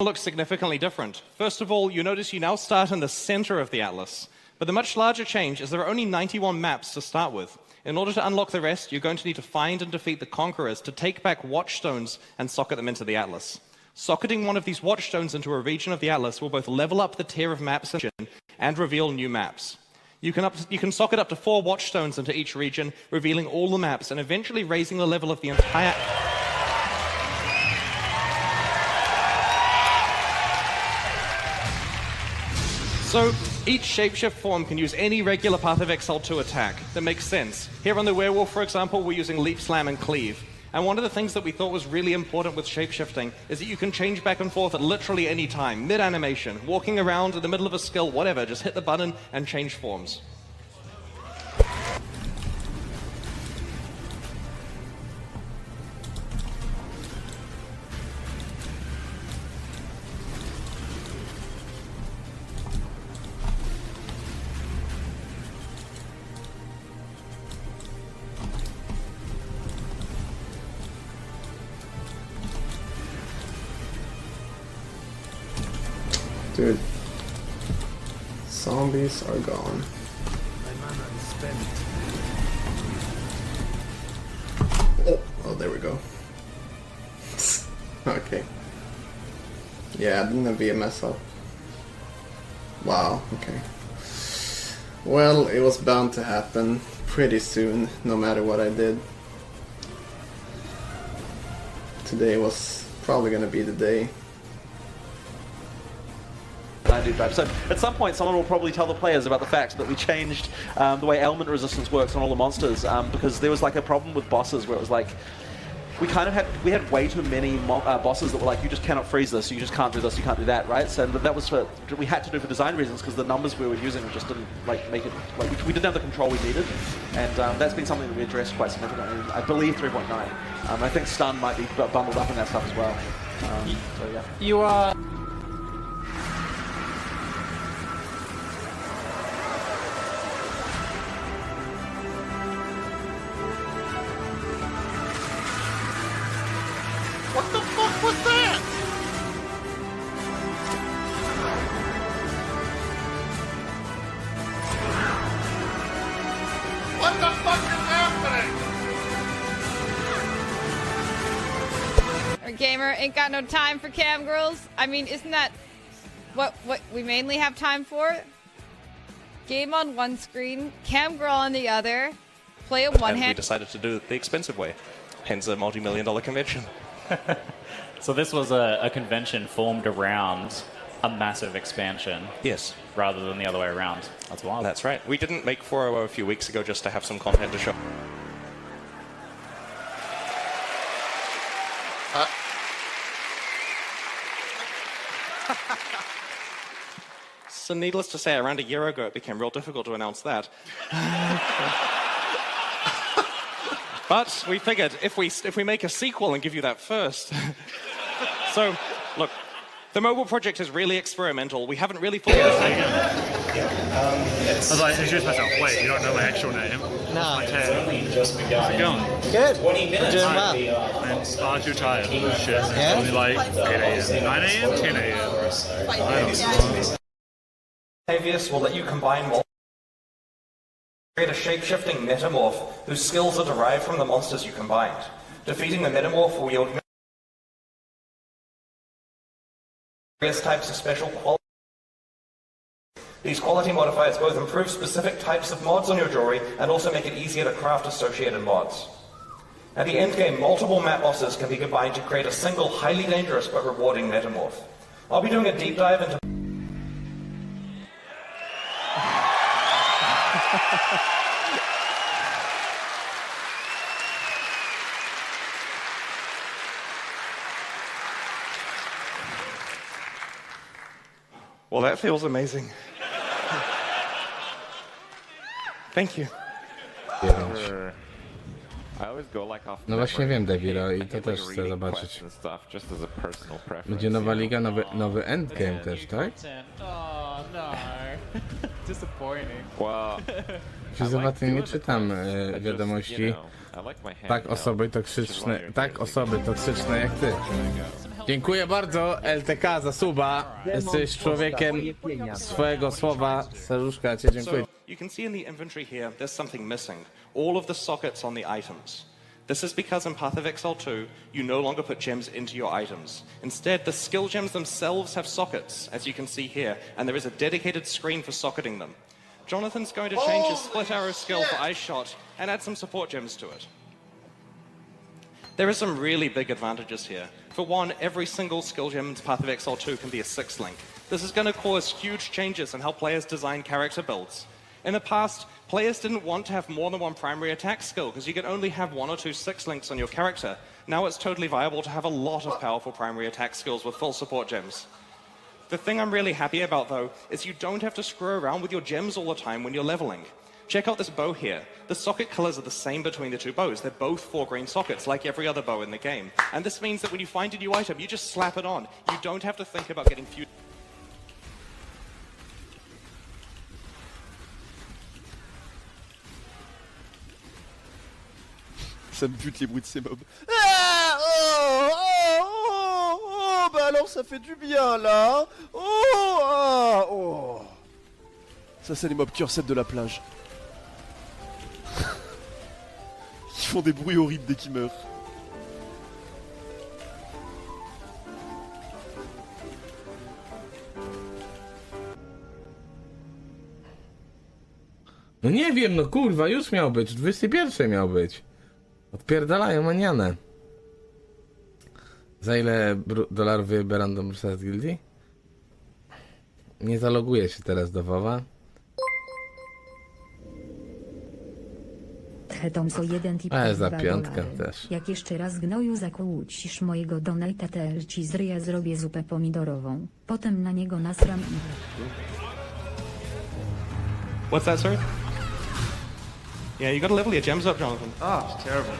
looks significantly different. First of all, you notice you now start in the center of the atlas. But the much larger change is there are only 91 maps to start with. In order to unlock the rest, you're going to need to find and defeat the conquerors to take back watchstones and socket them into the atlas. Socketing one of these watchstones into a region of the atlas will both level up the tier of maps and reveal new maps. You can socket up to 4 watchstones into each region, revealing all the maps and eventually raising the level of the entire... So, each shapeshift form can use any regular Path of Exile 2 attack. That makes sense. Here on the werewolf, for example, we're using leap, slam, and cleave. And one of the things that we thought was really important with shapeshifting is that you can change back and forth at literally any time, mid-animation, walking around in the middle of a skill, whatever, just hit the button and change forms. Dude, zombies are gone. My mana is spent. Oh, there we go. Okay. Yeah, didn't be a mess up. Wow, okay. Well, it was bound to happen pretty soon, no matter what I did. Today was probably gonna be the day. So at some point someone will probably tell the players about the fact that we changed the way element resistance works on all the monsters because there was like a problem with bosses where it was like we had way too many bosses that were like, you just cannot freeze this, you just can't do this, you can't do that, right? So that was we had to do for design reasons because the numbers we were using just didn't like make it, like we didn't have the control we needed, and that's been something that we addressed quite significantly. I believe 3.9. I think stun might be bundled up in that stuff as well. So yeah. You are. What the fuck was that? What the fuck is happening? Our gamer ain't got no time for cam girls. I mean, isn't that what we mainly have time for? Game on one screen, cam girl on the other, play a one And we hand. decided to do it the expensive way, hence a multi-million-dollar convention. So this was a convention formed around a massive expansion. Yes. Rather than the other way around. That's wild. That's right. We didn't make 4.0 a few weeks ago just to have some content to show. So needless to say, around a year ago it became real difficult to announce that. But we figured if we make a sequel and give you that first. So, look, the mobile project is really experimental. We haven't really fully decided. I was like, introduce myself. Wait, you don't know my actual name? No. My tag. How's it going? Good. We're doing well. I'm far too tired. Shit. Yeah? Only like 8 a.m. 9 a.m.? 10 a.m. I don't know. Avius will let you combine more. Create a shape-shifting metamorph whose skills are derived from the monsters you combined. Defeating the metamorph will yield various types of special qualities. These quality modifiers both improve specific types of mods on your jewelry and also make it easier to craft associated mods. At the end game, multiple map bosses can be combined to create a single highly dangerous but rewarding metamorph. I'll be doing a deep dive into Well, that feels amazing. Thank you. No właśnie wiem, Devira, i to też chcę zobaczyć. Będzie nowa liga, nowy endgame też, tak? Oh no. disappointing. Well, Fizywaty nie czytam wiadomości. Tak osoby toksyczne jak ty. Dziękuję bardzo LTK za suba. Jesteś człowiekiem swojego słowa. Serduszka cię dziękuję. So you can see in the inventory here, there's something missing. All of the sockets on the items. This is because in Path of Exile 2, you no longer put gems into your items. Instead, the skill gems themselves have sockets, as you can see here, and there is a dedicated screen for socketing them. Jonathan's going to change his split arrow skill for Ice Shot and add some support gems to it. There are some really big advantages here. For one, every single skill gem in Path of Exile 2 can be a 6th link. This is going to cause huge changes in how players design character builds. In the past, players didn't want to have more than one primary attack skill because you could only have 1 or 2 6 links on your character. Now it's totally viable to have a lot of powerful primary attack skills with full support gems. The thing I'm really happy about, though, is you don't have to screw around with your gems all the time when you're leveling. Check out this bow here. The socket colors are the same between the two bows. They're both 4 green sockets, like every other bow in the game. And this means that when you find a new item, you just slap it on. You don't have to think about getting few. Ça me bute les bruits de ces mobs. Ah, oh, oh, oh, oh, bah alors ça fait du bien là. Oh, ah, oh. Ça c'est les mobs curset de la plage. Ils font des bruits horribles dès qu'ils meurent. No nie wiem, no kurwa, już miał być, 21 miał być. Odpierdalają manianę. Za ile dolarów wyjebie random Brusa z gildii? Nie zaloguję się teraz do WoWa. Hetomso 1 tip za piątkę też. Jak jeszcze raz gnoju zakłócisz mojego donata, to ci z ryja zrobię zupę pomidorową. Potem na niego nasram i... What's that, sorry? Yeah, you gotta level your gems up, Jonathan. Oh, it's terrible.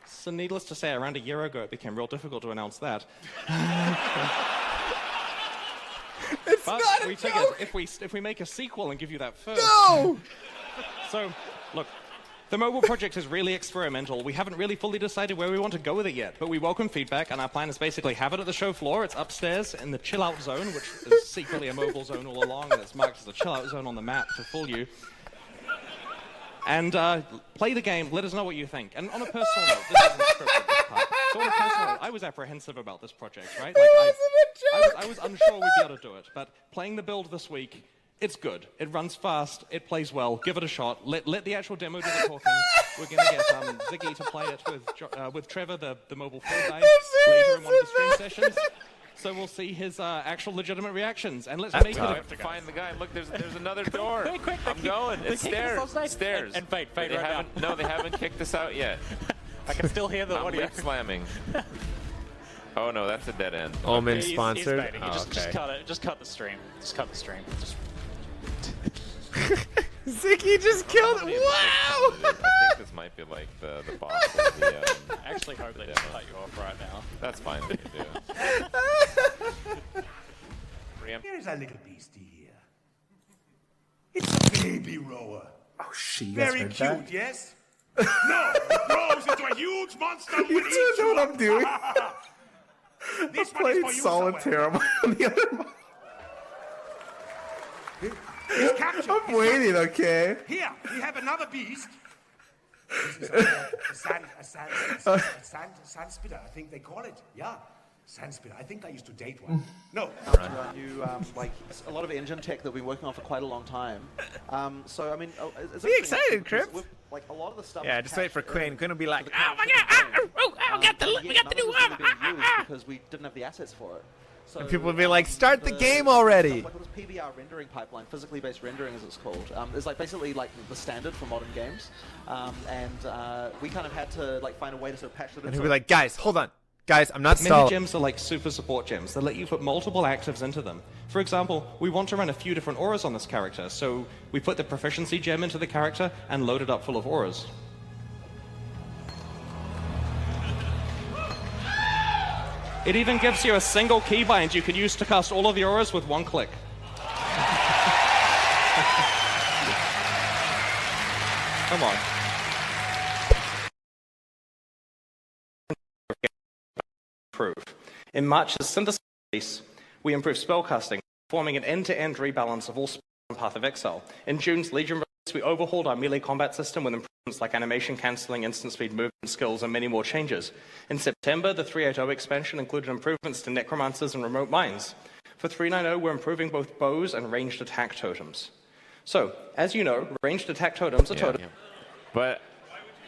So needless to say, around a year ago, it became real difficult to announce that. It's but not we a figured joke. if we make a sequel and give you that first. No! So, look, the mobile project is really experimental. We haven't really fully decided where we want to go with it yet, but we welcome feedback, and our plan is basically have it at the show floor. It's upstairs in the chill out zone, which is secretly a mobile zone all along, and it's marked as a chill out zone on the map to fool you. And play the game, let us know what you think. And on a personal note, this isn't scripted, this part. So on a personal note, I was apprehensive about this project, right? Like, I was unsure we'd be able to do it, but playing the build this week, it's good. It runs fast, it plays well, give it a shot. Let the actual demo do the talking. We're going to get Ziggy to play it with Trevor, the mobile field guy, later in one of the stream sessions. So we'll see his actual legitimate reactions, and let's make it. I have to find the guy. Look, there's another door. Quick, I'm going. It's stairs. Stairs. And fade They right haven't. now. No, they haven't kicked us out yet. I can still hear the I'm audio. lip slamming. Oh no, that's a dead end. Omen He's sponsored. baiting. Oh, Just cut it. Just cut the stream. Just cut the stream. Just... Zicky just killed it. Wow! I think this might be like the boss of the. I actually hope they just cut you off right now. That's fine. If you do. Here's a little beastie here. It's a baby rower. Oh shit! Very cute, yes? No, it grows into a huge monster. You two know what I'm doing. This I one is played for you, solitaire on the other. He's captured. I'm waiting, okay? Here, we have another beast. This is a sand spitter, I think they call it. Yeah, sand spitter. I think I used to date one. No. New, like a lot of engine tech that we've been working on for quite a long time. So I mean, it's Be excited, Crip. Like a lot of the stuff. Yeah, just wait for Quinn. Quinn will be like, Oh my god! We got the new because we didn't have the assets for it. So, and people will be like, start the game already. Like this PBR rendering pipeline, physically based rendering as it's called, is like basically like the standard for modern games, and we kind of had to like find a way to sort of patch it. And he'll be like, guys, hold on. Guys, I'm not Many stalling. gems are like super support gems that let you put multiple actives into them. For example, we want to run a few different auras on this character, so we put the proficiency gem into the character and load it up full of auras. It even gives you a single keybind you can use to cast all of the auras with one click. Come on. In March's synthesis release, we improved spellcasting, forming an end-to-end rebalance of all spells on Path of Exile. In June's Legion release, we overhauled our melee combat system with improvements like animation cancelling, instant speed movement skills, and many more changes. In September, the 380 expansion included improvements to necromancers and remote mines. For 390, we're improving both bows and ranged attack totems. So, as you know, ranged attack totems are totems. But,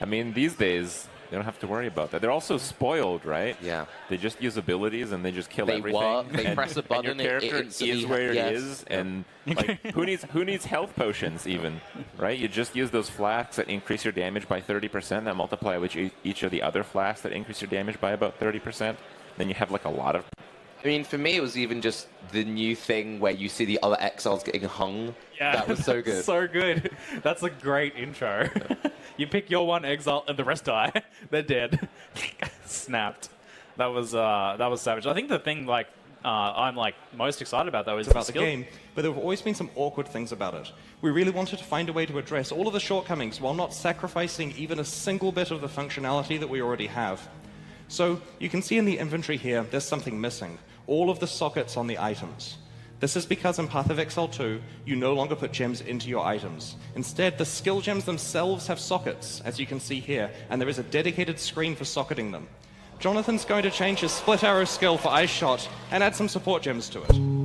I mean, these days, they don't have to worry about that. They're also spoiled, right? Yeah. They just use abilities and they just kill They everything. work, they press a button, and your character is where it is, and like who needs health potions even, right? You just use those flasks that increase your damage by 30%, that multiply with each of the other flasks that increase your damage by about 30%. Then you have like a lot of. I mean, for me, it was even just the new thing where you see the other exiles getting hung. Yeah, that was so good. So good. That's a great intro. You pick your one exile and the rest die. They're dead. Snapped. That was savage. I think the thing I'm most excited about though is about the game, but there have always been some awkward things about it. We really wanted to find a way to address all of the shortcomings while not sacrificing even a single bit of the functionality that we already have. So you can see in the inventory here, there's something missing. All of the sockets on the items. This is because in Path of Exile 2, you no longer put gems into your items. Instead, the skill gems themselves have sockets, as you can see here, and there is a dedicated screen for socketing them. Jonathan's going to change his split arrow skill for Ice Shot and add some support gems to it.